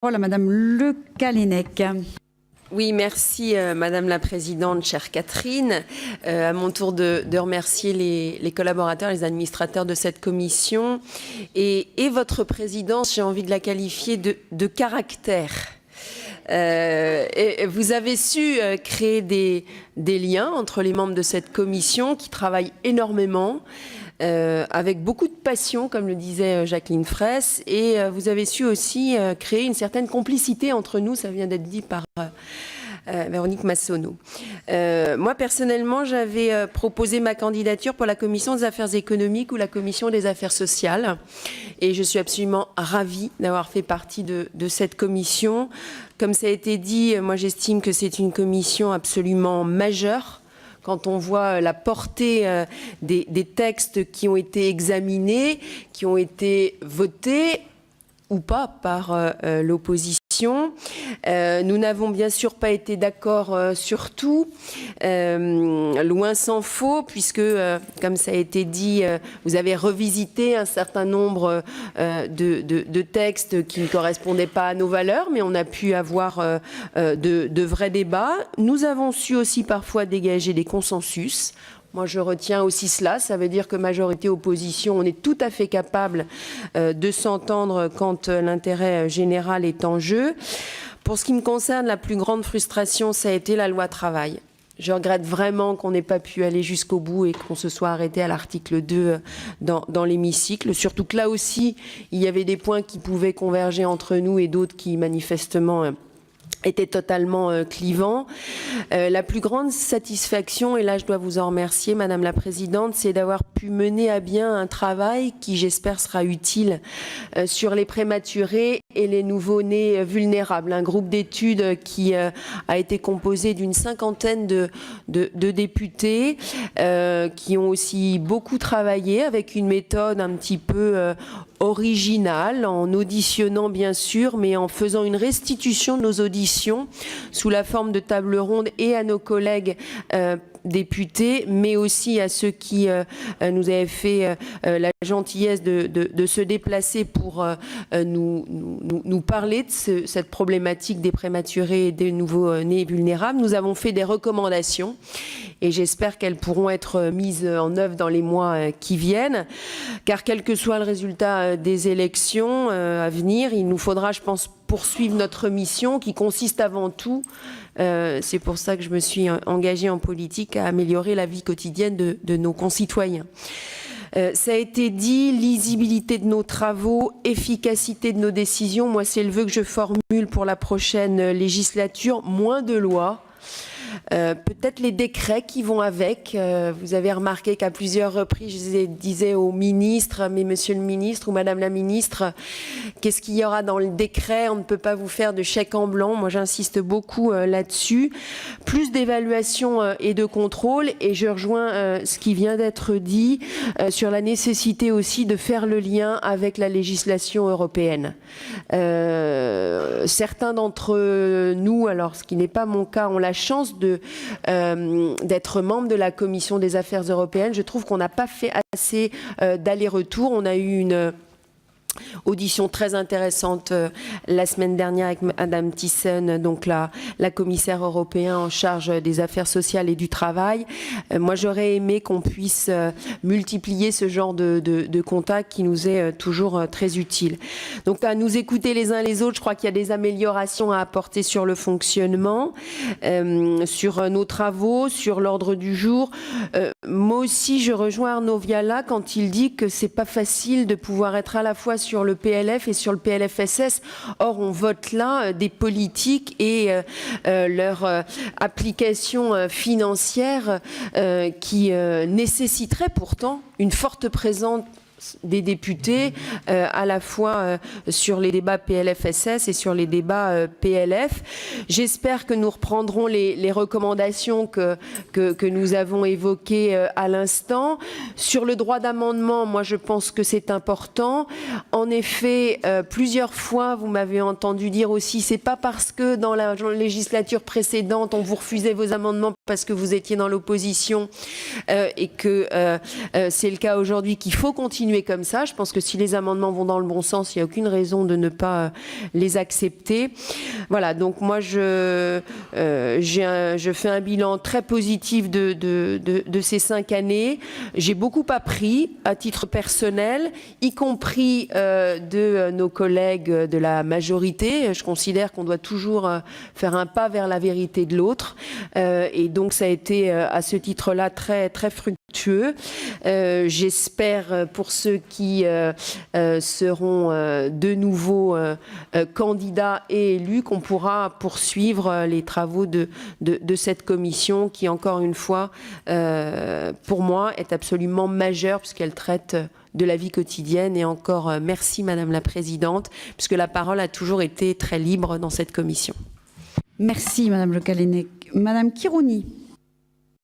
parole à Madame Le Callennec. Oui, merci Madame la Présidente, chère Catherine. À mon tour de remercier les collaborateurs, les administrateurs de cette commission et votre présidence, j'ai envie de la qualifier de caractère. Et vous avez su créer des liens entre les membres de cette commission qui travaillent énormément, avec beaucoup de passion, comme le disait Jacqueline Fraisse, et vous avez su aussi créer une certaine complicité entre nous, ça vient d'être dit par Véronique Massonneau. Moi, personnellement, j'avais proposé ma candidature pour la commission des affaires économiques ou la commission des affaires sociales, et je suis absolument ravie d'avoir fait partie de cette commission. Comme ça a été dit, moi j'estime que c'est une commission absolument majeure. Quand on voit la portée des textes qui ont été examinés, qui ont été votés ou pas par l'opposition. Nous n'avons bien sûr pas été d'accord sur tout, loin s'en faut, puisque, comme ça a été dit, vous avez revisité un certain nombre de textes qui ne correspondaient pas à nos valeurs, mais on a pu avoir de vrais débats. Nous avons su aussi parfois dégager des consensus. Moi, je retiens aussi cela. Ça veut dire que majorité-opposition, on est tout à fait capable de s'entendre quand l'intérêt général est en jeu. Pour ce qui me concerne, la plus grande frustration, ça a été la loi travail. Je regrette vraiment qu'on n'ait pas pu aller jusqu'au bout et qu'on se soit arrêté à l'article 2 dans l'hémicycle. Surtout que là aussi, il y avait des points qui pouvaient converger entre nous et d'autres qui, manifestement, était totalement clivant. La plus grande satisfaction, et là je dois vous en remercier Madame la Présidente, c'est d'avoir pu mener à bien un travail qui j'espère sera utile sur les prématurés et les nouveau-nés vulnérables. Un groupe d'études qui a été composé d'une 50aine de députés qui ont aussi beaucoup travaillé avec une méthode un petit peu originale, en auditionnant bien sûr, mais en faisant une restitution de nos auditions sous la forme de table ronde et à nos collègues députés, mais aussi à ceux qui nous avaient fait la gentillesse de se déplacer pour nous parler de cette problématique des prématurés et des nouveau-nés vulnérables. Nous avons fait des recommandations et j'espère qu'elles pourront être mises en œuvre dans les mois qui viennent, car quel que soit le résultat des élections à venir, il nous faudra, je pense, poursuivre notre mission qui consiste avant tout, c'est pour ça que je me suis engagée en politique, à améliorer la vie quotidienne de nos concitoyens. Ça a été dit, lisibilité de nos travaux, efficacité de nos décisions. Moi, c'est le vœu que je formule pour la prochaine législature, moins de lois. Peut-être les décrets qui vont avec. Vous avez remarqué qu'à plusieurs reprises, je disais au ministre, mais monsieur le ministre ou madame la ministre, qu'est-ce qu'il y aura dans le décret? On ne peut pas vous faire de chèque en blanc. Moi, j'insiste beaucoup là-dessus. Plus d'évaluation et de contrôle. Et je rejoins ce qui vient d'être dit sur la nécessité aussi de faire le lien avec la législation européenne. Certains d'entre nous, alors ce qui n'est pas mon cas, ont la chance d'être membre de la Commission des affaires européennes. Je trouve qu'on n'a pas fait assez d'aller-retour. On a eu une audition très intéressante la semaine dernière avec Madame Thyssen, donc la commissaire européenne en charge des affaires sociales et du travail. Moi, j'aurais aimé qu'on puisse multiplier ce genre de contact qui nous est toujours très utile. Donc, à nous écouter les uns les autres, je crois qu'il y a des améliorations à apporter sur le fonctionnement, sur nos travaux, sur l'ordre du jour. Moi aussi, je rejoins Arnaud Viala quand il dit que c'est pas facile de pouvoir être à la fois sur le PLF et sur le PLFSS. Or, on vote là des politiques et leur application financière qui nécessiterait pourtant une forte présence des députés à la fois sur les débats PLFSS et sur les débats PLF. J'espère que nous reprendrons les recommandations que nous avons évoquées à l'instant. Sur le droit d'amendement, moi je pense que c'est important. En effet, plusieurs fois, vous m'avez entendu dire aussi, c'est pas parce que dans la législature précédente, on vous refusait vos amendements parce que vous étiez dans l'opposition et que c'est le cas aujourd'hui qu'il faut continuer continuer comme ça. Je pense que si les amendements vont dans le bon sens, il n'y a aucune raison de ne pas les accepter. Voilà, donc moi je fais un bilan très positif de ces 5 années. J'ai beaucoup appris à titre personnel, y compris de nos collègues de la majorité. Je considère qu'on doit toujours faire un pas vers la vérité de l'autre. Et donc ça a été à ce titre-là très, très fructueux. J'espère pour ceux qui seront de nouveau candidats et élus qu'on pourra poursuivre les travaux de cette commission qui, encore une fois, pour moi, est absolument majeure puisqu'elle traite de la vie quotidienne. Et encore merci Madame la Présidente, puisque la parole a toujours été très libre dans cette commission. Merci Madame Le Callennec. Madame Khirouni.